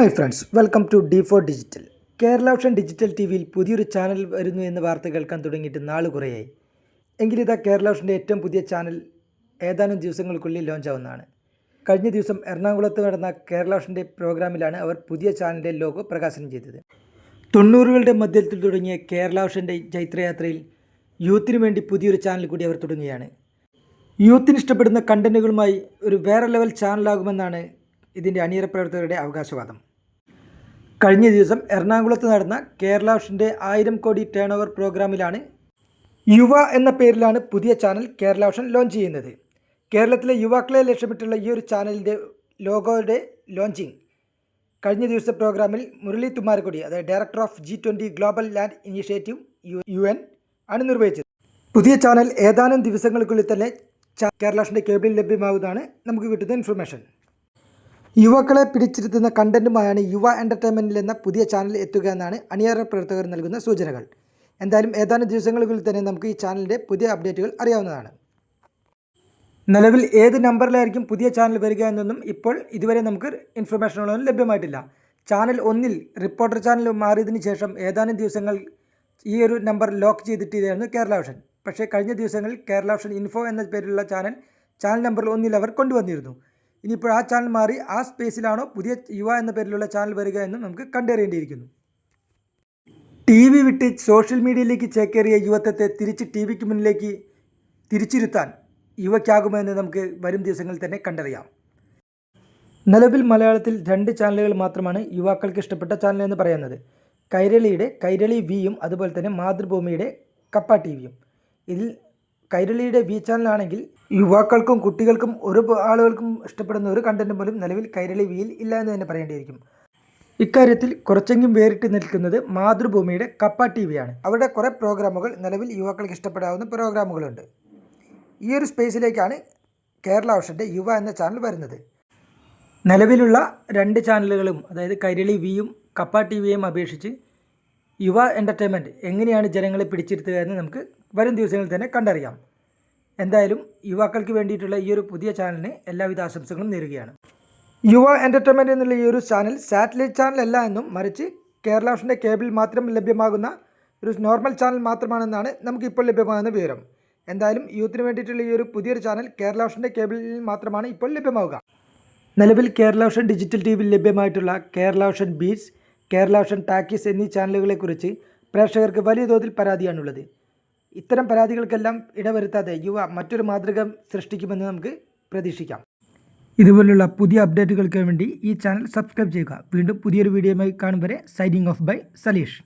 Hi friends, welcome to D4 digital. Kerala ocean digital T വിയിൽ പുതിയൊരു channel വരുന്നു എന്ന വാർത്ത കേൾക്കാൻ തുടങ്ങിയിട്ട് നാൾ കുറേയായി. എങ്കിലിതാ കേരള ഓഷൻ്റെ ഏറ്റവും പുതിയ ചാനൽ ഏതാനും ദിവസങ്ങൾക്കുള്ളിൽ ലോഞ്ച് ആവുന്നതാണ്. കഴിഞ്ഞ ദിവസം എറണാകുളത്ത് നടന്ന കേരള ഓഷൻ്റെ പ്രോഗ്രാമിലാണ് അവർ പുതിയ ചാനലിൻ്റെ ലോഗോ പ്രകാശനം ചെയ്തത്. 90കളുടെ മധ്യത്തിൽ തുടങ്ങിയ കേരള ഓഷൻ്റെ ജൈത്രയാത്രയിൽ യൂത്തിന് വേണ്ടി പുതിയൊരു ചാനൽ കൂടി അവർ തുടങ്ങുകയാണ്. യൂത്തിന് ഇഷ്ടപ്പെടുന്ന കണ്ടൻറ്റുകളുമായി ഒരു വേറെ ലെവൽ ചാനലാകുമെന്നാണ് ഇതിൻ്റെ അണിയറ പ്രവർത്തകരുടെ അവകാശവാദം. കഴിഞ്ഞ ദിവസം എറണാകുളത്ത് നടന്ന കേരള ഓഷൻ്റെ 1000 കോടി ടേൺ ഓവർ പ്രോഗ്രാമിലാണ് യുവ എന്ന പേരിലാണ് പുതിയ ചാനൽ കേരള ഓഷൻ ലോഞ്ച് ചെയ്യുന്നത്. കേരളത്തിലെ യുവാക്കളെ ലക്ഷ്യമിട്ടുള്ള ഈ ഒരു ചാനലിൻ്റെ ലോഗോയുടെ ലോഞ്ചിങ് കഴിഞ്ഞ ദിവസത്തെ പ്രോഗ്രാമിൽ മുരളി തുമ്മാരക്കൊടി, അതായത് director of G20 global land initiative UN ആണ് നിർവഹിച്ചത്. പുതിയ ചാനൽ ഏതാനും ദിവസങ്ങൾക്കുള്ളിൽ തന്നെ കേരള ഓഷൻ്റെ കേബിളിൽ ലഭ്യമാകുന്നതാണ് നമുക്ക് കിട്ടുന്ന ഇൻഫർമേഷൻ. യുവാക്കളെ പിടിച്ചിരുത്തുന്ന കണ്ടൻറ്റുമായാണ് യുവ എൻ്റർടൈൻമെൻറ്റിൽ എന്ന പുതിയ ചാനൽ എത്തുക എന്നാണ് അണിയറ പ്രവർത്തകർ നൽകുന്ന സൂചനകൾ. എന്തായാലും ഏതാനും ദിവസങ്ങൾക്കുള്ളിൽ തന്നെ നമുക്ക് ഈ ചാനലിൻ്റെ പുതിയ അപ്ഡേറ്റുകൾ അറിയാവുന്നതാണ്. നിലവിൽ ഏത് നമ്പറിലായിരിക്കും പുതിയ ചാനൽ വരിക എന്നൊന്നും ഇപ്പോൾ ഇതുവരെ നമുക്ക് ഇൻഫർമേഷനുകളൊന്നും ലഭ്യമായിട്ടില്ല. ചാനൽ 1 റിപ്പോർട്ടർ ചാനൽ മാറിയതിന് ശേഷം ഏതാനും ദിവസങ്ങൾ ഈ ഒരു നമ്പർ ലോക്ക് ചെയ്തിട്ടായിരുന്നു കേരള ഓഷൻ. പക്ഷേ കഴിഞ്ഞ ദിവസങ്ങളിൽ കേരള ഓഷൻ ഇൻഫോ എന്ന പേരിലുള്ള ചാനൽ നമ്പർ 1 അവർ കൊണ്ടുവന്നിരുന്നു. ഇനിയിപ്പോൾ ആ ചാനൽ മാറി ആ സ്പേസിലാണോ പുതിയ യുവ എന്ന പേരിലുള്ള ചാനൽ വരിക എന്നും നമുക്ക് കണ്ടറിയേണ്ടിയിരിക്കുന്നു. TV വിട്ട് സോഷ്യൽ മീഡിയയിലേക്ക് ചേക്കേറിയ യുവത്വത്തെ തിരിച്ച് TVക്ക് മുന്നിലേക്ക് തിരിച്ചിരുത്താൻ യുവയ്ക്കാകുമെന്ന് നമുക്ക് വരും ദിവസങ്ങളിൽ തന്നെ കണ്ടറിയാം. നിലവിൽ മലയാളത്തിൽ 2 ചാനലുകൾ മാത്രമാണ് യുവാക്കൾക്ക് ഇഷ്ടപ്പെട്ട ചാനൽ എന്ന് പറയുന്നത്. കൈരളിയുടെ കൈരളി വിയും അതുപോലെ തന്നെ മാതൃഭൂമിയുടെ കപ്പ TVയും. ഇതിൽ കൈരളിയുടെ V ചാനലാണെങ്കിൽ യുവാക്കൾക്കും കുട്ടികൾക്കും ഒരു ആളുകൾക്കും ഇഷ്ടപ്പെടുന്ന ഒരു കണ്ടൻറ്റ് പോലും നിലവിൽ കൈരളി വിയിൽ ഇല്ല എന്ന് തന്നെ പറയേണ്ടിയിരിക്കും. ഇക്കാര്യത്തിൽ കുറച്ചെങ്കിലും വേറിട്ട് നിൽക്കുന്നത് മാതൃഭൂമിയുടെ കപ്പ TVയാണ്. അവരുടെ കുറേ പ്രോഗ്രാമുകൾ നിലവിൽ യുവാക്കൾക്ക് ഇഷ്ടപ്പെടാവുന്ന പ്രോഗ്രാമുകളുണ്ട്. ഈ ഒരു സ്പേസിലേക്കാണ് കേരള ഓഷൻ്റെ യുവ എന്ന ചാനൽ വരുന്നത്. നിലവിലുള്ള 2 ചാനലുകളും, അതായത് കൈരളി വിയും കപ്പ TVയും അപേക്ഷിച്ച് യുവ എൻ്റർടൈൻമെൻറ്റ് എങ്ങനെയാണ് ജനങ്ങളെ പിടിച്ചിരുത്തുക എന്ന് നമുക്ക് വരും ദിവസങ്ങളിൽ തന്നെ കണ്ടറിയാം. എന്തായാലും യുവാക്കൾക്ക് വേണ്ടിയിട്ടുള്ള ഈ ഒരു പുതിയ ചാനലിന് എല്ലാവിധ ആശംസകളും നേരുകയാണ്. യുവ എൻ്റർടൈൻമെൻറ്റ് എന്നുള്ള ഈ ഒരു ചാനൽ സാറ്റലൈറ്റ് ചാനലല്ല എന്നും മറിച്ച് കേരള ഓഷൻ്റെ കേബിൾ മാത്രം ലഭ്യമാകുന്ന ഒരു നോർമൽ ചാനൽ മാത്രമാണെന്നാണ് നമുക്കിപ്പോൾ ലഭ്യമാകുന്ന വിവരം. എന്തായാലും യൂത്തിന് വേണ്ടിയിട്ടുള്ള ഈ ഒരു പുതിയൊരു ചാനൽ കേരള ഓഷൻ്റെ കേബിളിൽ മാത്രമാണ് ഇപ്പോൾ ലഭ്യമാവുക. നിലവിൽ കേരള ഓഷൻ ഡിജിറ്റൽ TV ലഭ്യമായിട്ടുള്ള Kerala ocean beats, Kerala ocean talkies എന്നീ ചാനലുകളെക്കുറിച്ച് പ്രേക്ഷകർക്ക് വലിയ തോതിൽ പരാതിയാണുള്ളത്. ഇത്തരം പരാതികൾക്കെല്ലാം ഇടവരുത്താതെ യുവ മറ്റൊരു മാതൃക സൃഷ്ടിക്കുമെന്ന് നമുക്ക് പ്രതീക്ഷിക്കാം. ഇതുപോലുള്ള പുതിയ അപ്ഡേറ്റുകൾക്ക് വേണ്ടി ഈ ചാനൽ സബ്സ്ക്രൈബ് ചെയ്യുക. വീണ്ടും പുതിയൊരു വീഡിയോയുമായി കാണും വരെ സൈനിങ് ഓഫ് ബൈ സലീഷ്.